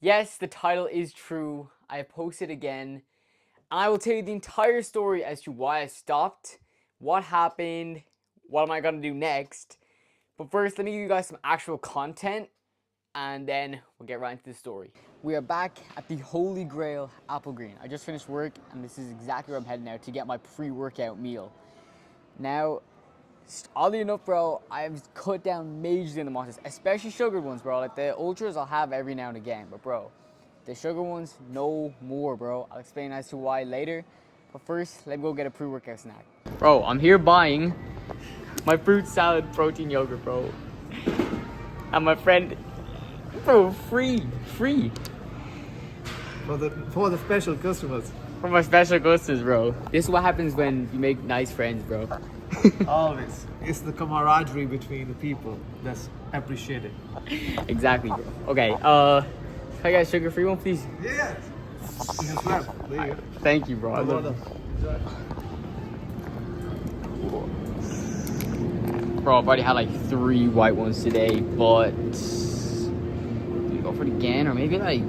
Yes, the title is true. I have posted again. And I will tell you the entire story as to why I stopped, what happened, what am I going to do next. But first, let me give you guys some actual content, and then we'll get right into the story. We are back at the Holy Grail Apple Green. I just finished work, and this is exactly where I'm heading now to get my pre-workout meal. Now, oddly enough, bro, I've cut down majorly on the monsters, especially sugared ones, bro. Like the ultras, I'll have every now and again, but bro, the sugar ones, no more, bro. I'll explain as to why later. But first, let me go get a pre-workout snack. Bro, I'm here buying my fruit salad protein yogurt, bro. And my friend, bro, free. For the special customers. For my special customers, bro. This is what happens when you make nice friends, bro. Always. It's the camaraderie between the people that's appreciated. Exactly, bro. Okay, can I get a sugar-free one, please? Yes. Yes, ma'am. There you go. Thank you, bro. I love you. Bro, I've already had like 3 white ones today, but do we go for it again, or maybe like,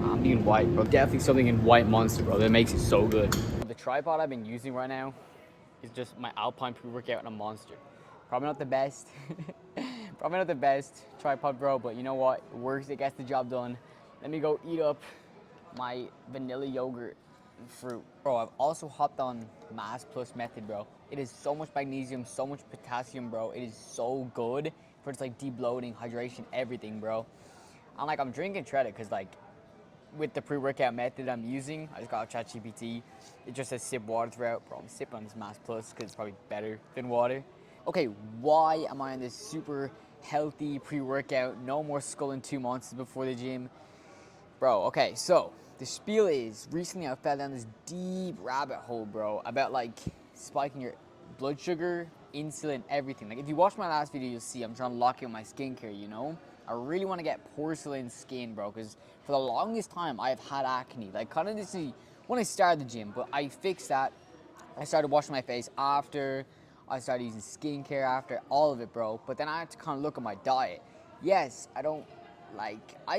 I'm being white, bro. Definitely something in white monster, bro. That makes it so good. The tripod I've been using right now is just my Alpine pre-workout and a monster. Probably not the best. Probably not the best tripod, bro, but you know what? It works, it gets the job done. Let me go eat up my vanilla yogurt and fruit. Bro, I've also hopped on Mass Plus method, bro. It is so much magnesium, so much potassium, bro. It is so good for just like debloating, hydration, everything, bro. And like I'm drinking Shredwardz because like with the pre-workout method I'm using, I just got ChatGPT. It just says sip water throughout. Bro, I'm sipping on this Mass Plus because it's probably better than water. Okay, why am I on this super healthy pre-workout? No more sculling 2 months before the gym. Bro, okay, so the spiel is recently I fell down this deep rabbit hole, bro, about like spiking your blood sugar, insulin, everything. Like if you watch my last video, you'll see I'm trying to lock in my skincare, you know? I really want to get porcelain skin, bro, because for the longest time I've had acne. Like kind of this when I started the gym, but I fixed that. I started washing my face after. I started using skincare after, all of it, bro. But then I had to kind of look at my diet. Yes, I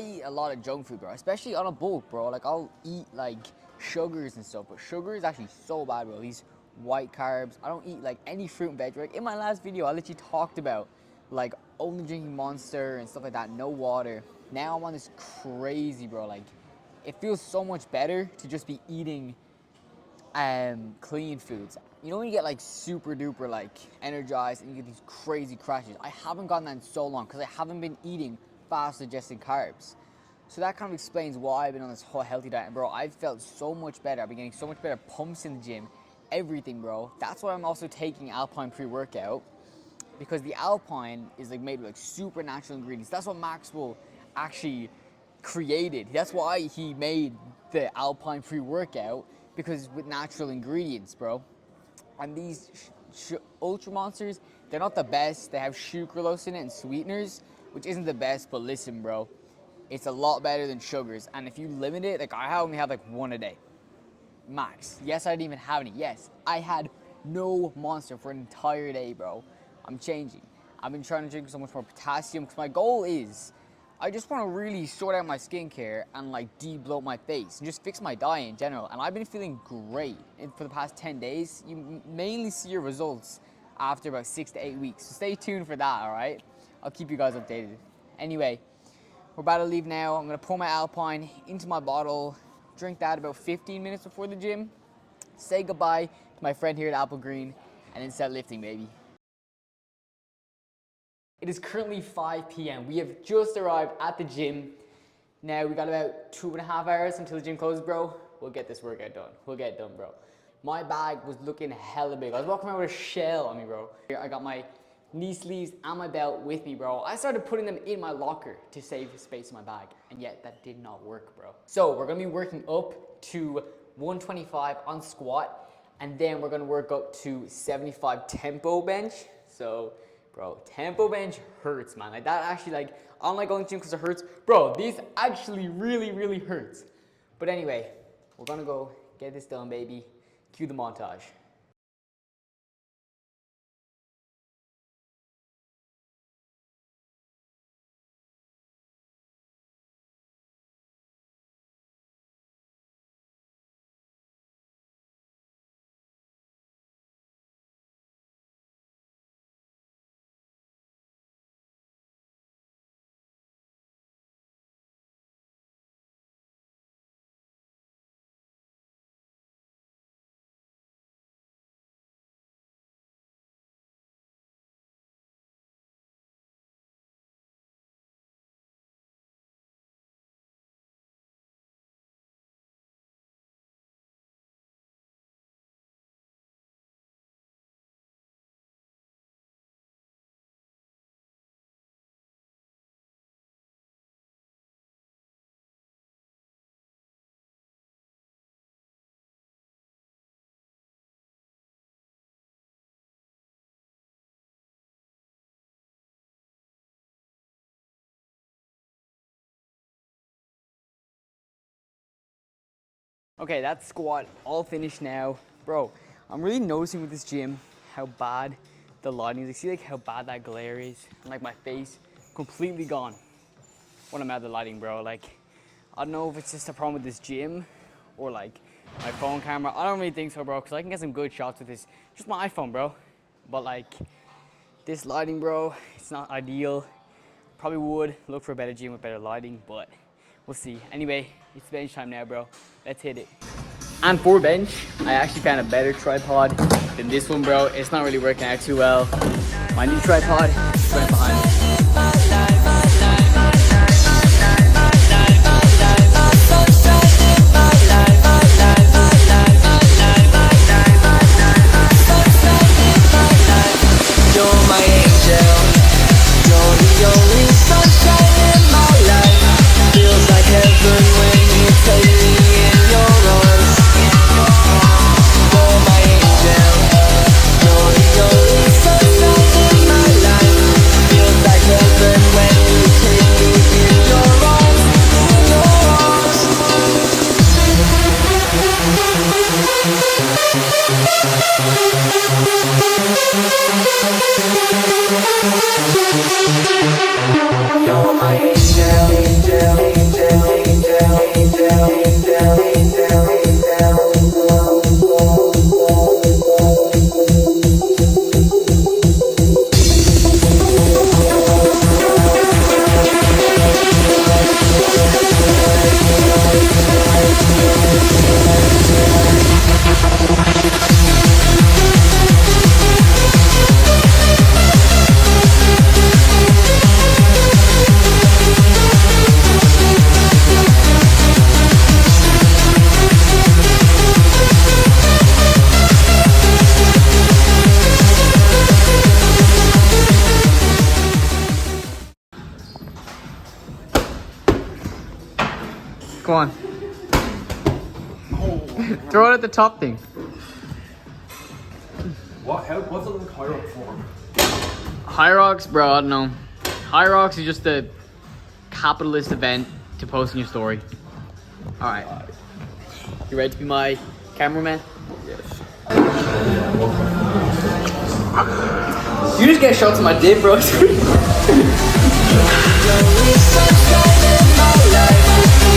eat a lot of junk food, bro, especially on a bulk, bro. Like, I'll eat, like, sugars and stuff, but sugar is actually so bad, bro. These white carbs. I don't eat, like, any fruit and veg. Like, in my last video, I literally talked about, like, only drinking Monster and stuff like that, no water. Now I'm on this crazy, bro. Like, it feels so much better to just be eating clean foods. You know when you get like super duper like energized and you get these crazy crashes? I haven't gotten that in so long because I haven't been eating fast digesting carbs. So that kind of explains why I've been on this whole healthy diet. And bro, I've felt so much better. I've been getting so much better pumps in the gym, everything, bro. That's why I'm also taking Alpine pre-workout, because the Alpine is like made with like super natural ingredients. That's what Maxwell actually created. That's why he made the Alpine pre-workout, because with natural ingredients, bro. And these Ultra Monsters, they're not the best. They have sucralose in it and sweeteners, which isn't the best. But listen, bro, it's a lot better than sugars. And if you limit it, like I only have like one a day, max. Yes, I didn't even have any. Yes, I had no Monster for an entire day, bro. I'm changing. I've been trying to drink so much more potassium because my goal is I just want to really sort out my skincare and like de-bloat my face and just fix my diet in general. And I've been feeling great for the past 10 days. You mainly see your results after about 6 to 8 weeks. So stay tuned for that, all right? I'll keep you guys updated. Anyway, we're about to leave now. I'm gonna pour my Alpine into my bottle, drink that about 15 minutes before the gym, say goodbye to my friend here at Apple Green, and then start lifting, baby. It is currently 5 p.m. We have just arrived at the gym. Now we got about 2.5 hours until the gym closes, bro. We'll get this workout done. We'll get it done, bro. My bag was looking hella big. I was walking around with a shell on me, bro. Here I got my knee sleeves and my belt with me, bro. I started putting them in my locker to save space in my bag, and yet that did not work, bro. So we're gonna be working up to 125 on squat, and then we're gonna work up to 75 tempo bench. So bro, tempo bench hurts, man. Like that actually, like, I don't like going to the gym because it hurts. Bro, this actually really hurts. But anyway, we're gonna go get this done, baby. Cue the montage. Okay, that's squat all finished now. Bro, I'm really noticing with this gym how bad the lighting is. You see like how bad that glare is? And like my face completely gone when I'm at the lighting, bro. Like, I don't know if it's just a problem with this gym or like my phone camera. I don't really think so, bro, because I can get some good shots with this. Just my iPhone, bro. But like, this lighting, bro, it's not ideal. Probably would look for a better gym with better lighting, but we'll see. Anyway, it's bench time now, bro. Let's hit it. And for bench, I actually found a better tripod than this one, bro. It's not really working out too well. My new tripod is right behind me. You're my angel. You're the only sunshine in my life. Feels like heaven when you take me in your arms. You're my angel. You're the only sunshine in my life. Feels like heaven when you take me in your arms. In your arms. You're my angel, angel, angel, angel, angel, angel, angel, Go on. Throw it at the top thing. What's it like higher up for? High Rocks, bro, I don't know. High Rocks is just a capitalist event to post in your story. Alright. You ready to be my cameraman? Yes. You just get shots of my dick, bro.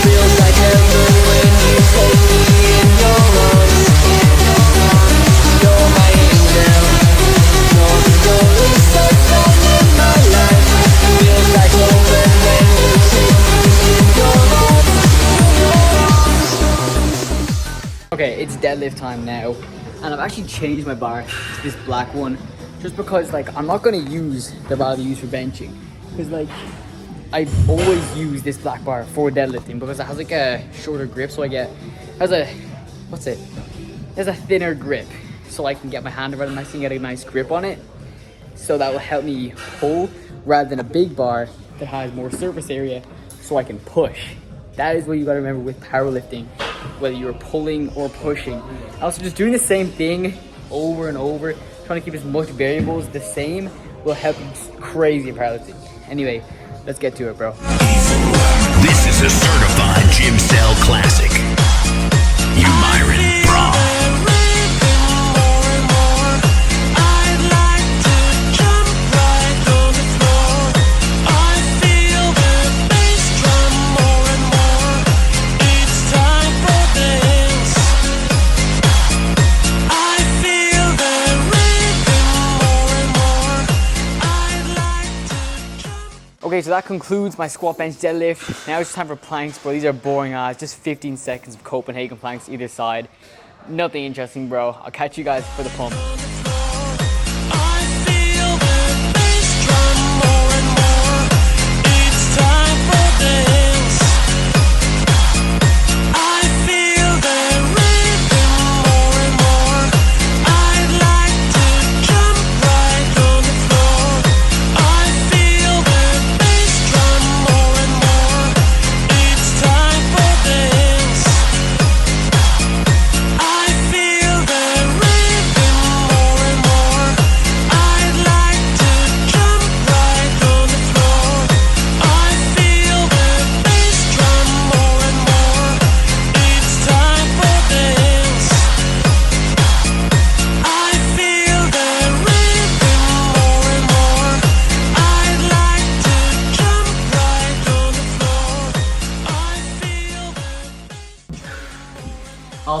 feels like heaven when you take me in your arms. You're my angel. You're the only sunshine in my life. Feels like heaven when you take me in your arms. Okay, it's deadlift time now. And I've actually changed my bar to this black one. Just because, like, I'm not going to use the bar I use for benching. Because, like, I always use this black bar for deadlifting because it has like a shorter grip, so it has a thinner grip, so I can get my hand around it and I can get a nice grip on it. So that will help me pull rather than a big bar that has more surface area, so I can push. That is what you gotta remember with powerlifting, whether you're pulling or pushing. Also, just doing the same thing over and over, trying to keep as much variables the same, will help you crazy in powerlifting. Anyway, let's get to it, bro. This is a certified gym cell classic. You Myron Bra. Okay, so that concludes my squat, bench, deadlift. Now it's time for planks, bro. These are boring ass. Just 15 seconds of Copenhagen planks either side. Nothing interesting, bro. I'll catch you guys for the pump.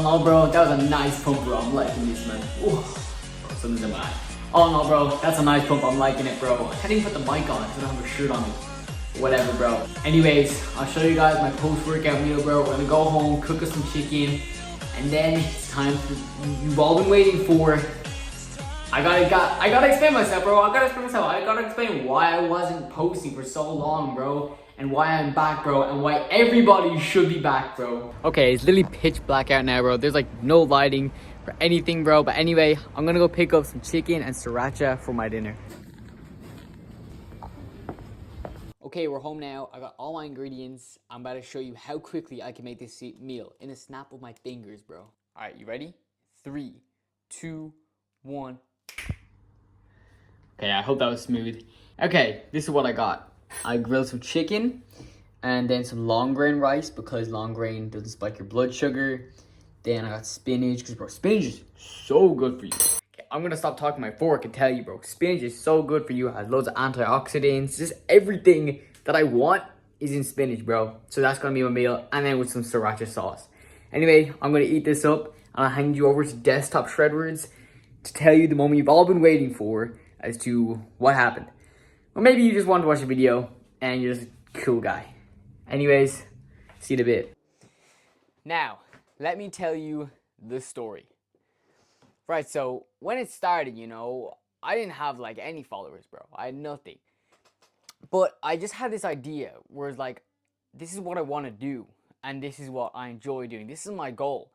Oh no, bro, that was a nice pump, bro. I'm liking this, man. Ooh, bro, something's in my eye. Oh no, bro, that's a nice pump. I'm liking it, bro. I can't even put the mic on because I don't have a shirt on me. Whatever, bro. Anyways, I'll show you guys my post-workout meal, bro. We're gonna go home, cook us some chicken, and then it's time for you've all been waiting for. I gotta explain myself, bro. I gotta explain why I wasn't posting for so long, bro. And why I'm back, bro. And why everybody should be back, bro. Okay, it's literally pitch black out now, bro. There's like no lighting for anything, bro. But anyway, I'm gonna go pick up some chicken and sriracha for my dinner. Okay, we're home now. I got all my ingredients. I'm about to show you how quickly I can make this meal in a snap of my fingers, bro. All right, you ready? 3, 2, 1. Okay, I hope that was smooth. Okay, this is what I got. I grilled some chicken and then some long grain rice because long grain doesn't spike your blood sugar. Then I got spinach because, bro, spinach is so good for you. Okay, I'm gonna stop talking my fork and tell you, bro, spinach is so good for you. It has loads of antioxidants. Just everything that I want is in spinach, bro. So that's gonna be my meal, and then with some sriracha sauce. Anyway, I'm gonna eat this up and I'll hand you over to Desktop Shredwardz to tell you the moment you've all been waiting for as to what happened. Or maybe you just wanted to watch a video and you're just a cool guy. Anyways, see you in a bit. Now, let me tell you the story. Right, so when it started, you know, I didn't have like any followers, bro. I had nothing. But I just had this idea where it's like, this is what I want to do. And this is what I enjoy doing. This is my goal.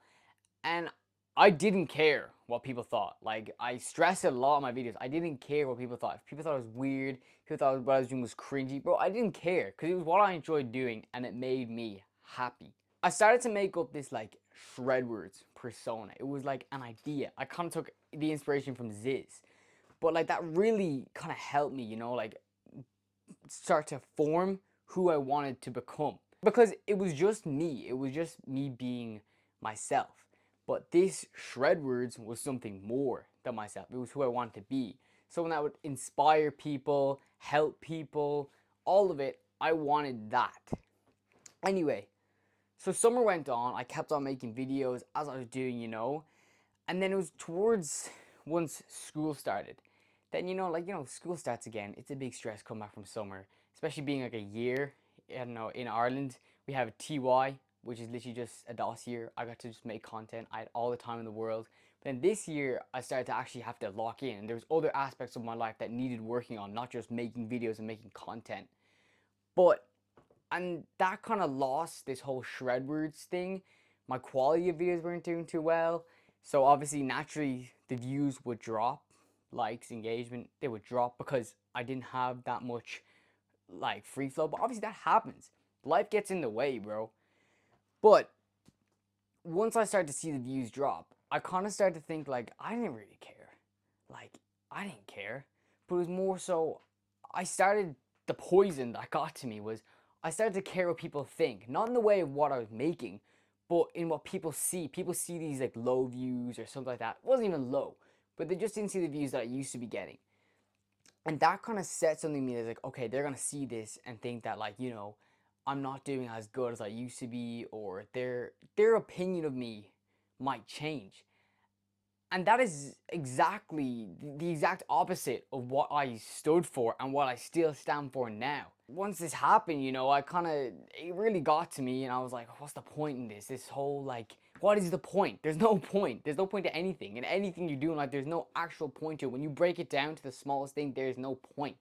And I didn't care what people thought. Like, I stressed it a lot in my videos. I didn't care what people thought. If people thought it was weird, people thought what I was doing was cringy, bro, I didn't care because it was what I enjoyed doing and it made me happy. I started to make up this like Shredwardz persona. It was like an idea. I kind of took the inspiration from Ziz, but like that really kind of helped me, you know, like start to form who I wanted to become, because it was just me. It was just me being myself. But this Shredwardz was something more than myself. It was who I wanted to be. Someone that would inspire people, help people, all of it. I wanted that. Anyway, so summer went on. I kept on making videos as I was doing, you know. And then it was towards once school started. Then, you know, school starts again. It's a big stress coming back from summer. Especially being like a year, I don't know, in Ireland. We have a TY, which is literally just a DOS year. I got to just make content. I had all the time in the world. But then this year, I started to actually have to lock in. And there was other aspects of my life that needed working on, not just making videos and making content. And that kind of lost this whole Shredwardz thing. My quality of videos weren't doing too well. So obviously, naturally, the views would drop. Likes, engagement, they would drop because I didn't have that much like free flow. But obviously, that happens. Life gets in the way, bro. But once I started to see the views drop, I kind of started to think like, I didn't really care. Like, I didn't care. But it was more so, the poison that got to me was, I started to care what people think. Not in the way of what I was making, but in what people see. People see these like low views or something like that. It wasn't even low, but they just didn't see the views that I used to be getting. And that kind of set something in me that's like, okay, they're going to see this and think that like, you know, I'm not doing as good as I used to be, or their opinion of me might change. And that is exactly the exact opposite of what I stood for and what I still stand for now. Once this happened, you know, it really got to me, and I was like, what's the point in this? This whole like, what is the point? There's no point. There's no point to anything. And anything you're doing, like, there's no actual point to it. When you break it down to the smallest thing, there's no point.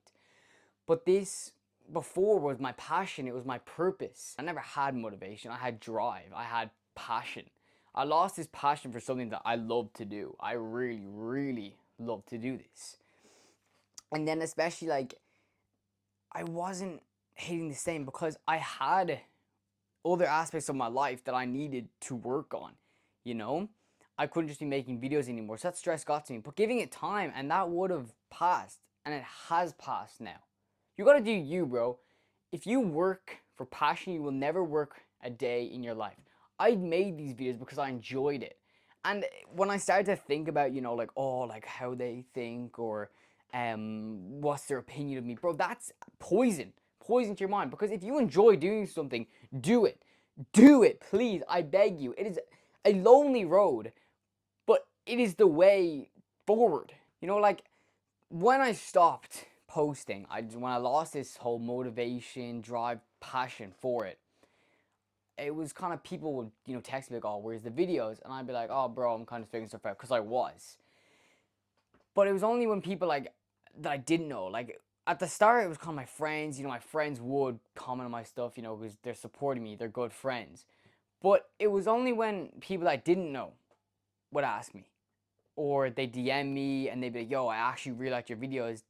But this before was my passion. It was my purpose. I never had motivation. I had drive. I had passion. I lost this passion for something that I love to do. I really, really love to do this. And then especially like, I wasn't hitting the same because I had other aspects of my life that I needed to work on, you know? I couldn't just be making videos anymore. So that stress got to me. But giving it time, and that would have passed. And it has passed now. You gotta do you, bro. If you work for passion, you will never work a day in your life. I made these videos because I enjoyed it. And when I started to think about, you know, like, oh, like how they think, or what's their opinion of me, bro, that's poison to your mind. Because if you enjoy doing something, do it, please, I beg you. It is a lonely road, but it is the way forward. You know, like when I stopped posting, when I lost this whole motivation, drive, passion for it, it was kind of people would, text me like, oh, where's the videos? And I'd be like, oh, bro, I'm kind of figuring stuff out, because I was. But it was only when people like that I didn't know. Like at the start, it was kind of my friends. My friends would comment on my stuff, because they're supporting me. They're good friends. But it was only when people I didn't know would ask me, or they DM me and they'd be like, yo, I actually really liked your videos.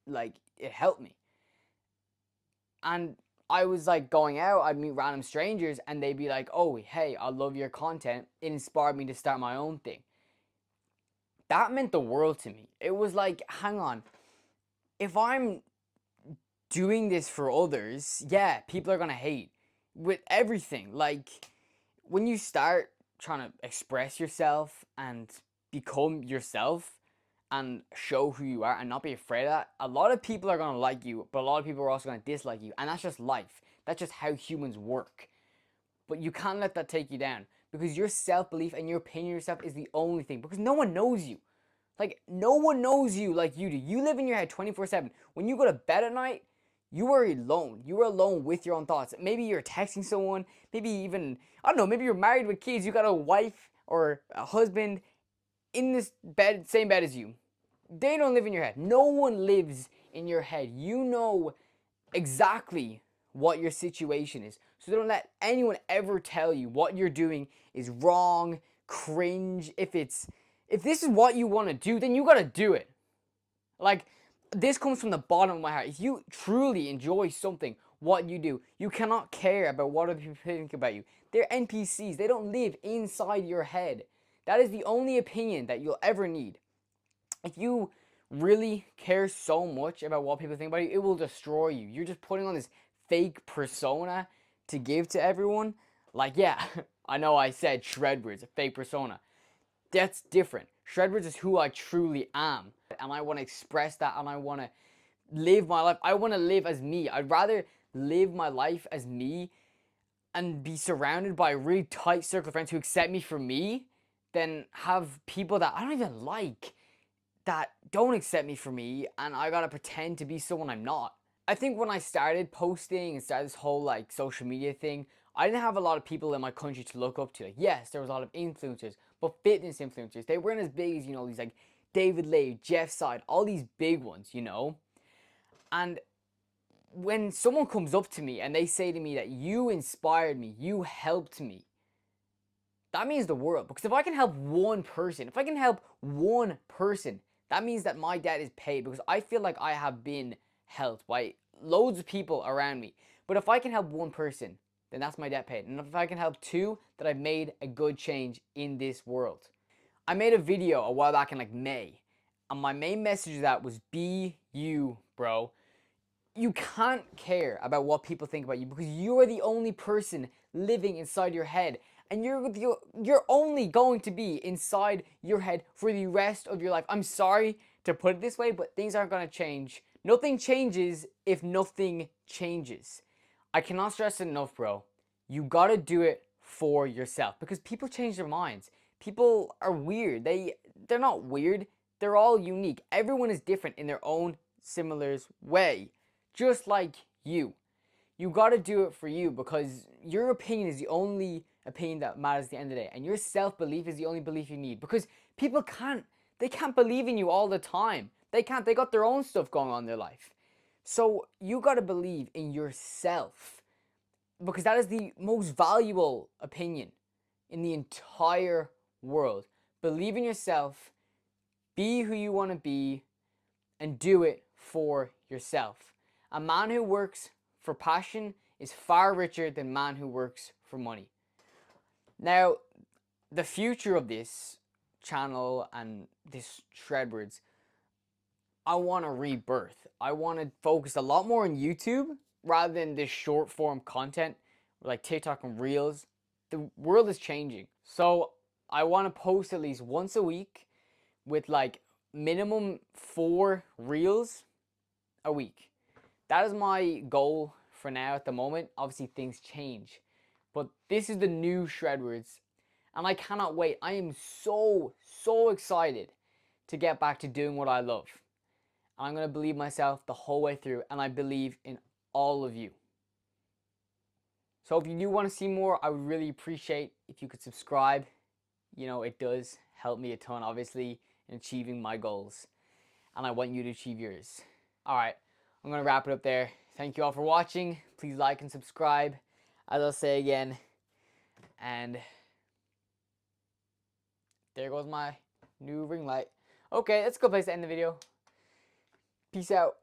Like it helped me. And I was like going out, I'd meet random strangers and they'd be like, oh, hey, I love your content. It inspired me to start my own thing. That meant the world to me. It was like, hang on, if I'm doing this for others, yeah, people are gonna hate with everything. Like when you start trying to express yourself and become yourself and show who you are and not be afraid of that, a lot of people are gonna like you, but a lot of people are also gonna dislike you, and that's just life. That's just how humans work. But you can't let that take you down, because your self-belief and your opinion of yourself is the only thing, because no one knows you. Like, no one knows you like you do. You live in your head 24/7. When you go to bed at night, you are alone. You are alone with your own thoughts. Maybe you're texting someone. Maybe even, I don't know, maybe you're married with kids. You got a wife or a husband in this bed, same bed as you. They don't live in your head. No one lives in your head. You know exactly what your situation is. So don't let anyone ever tell you what you're doing is wrong, cringe. If this is what you want to do, then you got to do it. Like, this comes from the bottom of my heart. If you truly enjoy something, what you do, you cannot care about what other people think about you. They're NPCs. They don't live inside your head. That is the only opinion that you'll ever need. If you really care so much about what people think about you, it will destroy you. You're just putting on this fake persona to give to everyone. Like, yeah, I know I said Shredwardz, a fake persona. That's different. Shredwardz is who I truly am. And I want to express that, and I want to live my life. I want to live as me. I'd rather live my life as me and be surrounded by a really tight circle of friends who accept me for me than have people that I don't even like that don't accept me for me, and I gotta pretend to be someone I'm not. I think when I started posting and started this whole like social media thing, I didn't have a lot of people in my country to look up to. Like, yes, there was a lot of influencers, but fitness influencers, they weren't as big as, these like David Lay, Jeff Side, all these big ones. And when someone comes up to me and they say to me that you inspired me, you helped me, that means the world. Because if I can help one person, that means that my debt is paid, because I feel like I have been helped by loads of people around me. But if I can help one person, then that's my debt paid. And if I can help two, then I've made a good change in this world. I made a video a while back in like May, and my main message of that was be you, bro. You can't care about what people think about you, because you are the only person living inside your head, and you're only going to be inside your head for the rest of your life. I'm sorry to put it this way, but things aren't going to change. Nothing changes if nothing changes. I cannot stress it enough, bro. You got to do it for yourself, because people change their minds. People are weird. They're not weird. They're all unique. Everyone is different in their own similar way. Just like you. You gotta do it for you, because your opinion is the only opinion that matters at the end of the day. And your self-belief is the only belief you need. Because people can't believe in you all the time. They can't. They got their own stuff going on in their life. So you gotta believe in yourself. Because that is the most valuable opinion in the entire world. Believe in yourself. Be who you want to be. And do it for yourself. A man who works for passion is far richer than a man who works for money. Now, the future of this channel and this Shredwardz, I want to rebirth. I want to focus a lot more on YouTube rather than this short form content like TikTok and Reels. The world is changing. So I want to post at least once a week with like minimum 4 Reels a week. That is my goal for now at the moment. Obviously things change, but this is the new Shredwardz, And I cannot wait. I am so excited to get back to doing what I love. And I'm going to believe myself the whole way through, and I believe in all of you. So if you do want to see more, I would really appreciate if you could subscribe. You know, it does help me a ton, obviously, in achieving my goals. And I want you to achieve yours. Alright, I'm going to wrap it up there. Thank you all for watching. Please like and subscribe, as I'll say again. And there goes my new ring light. Okay, that's a good place to end the video. Peace out.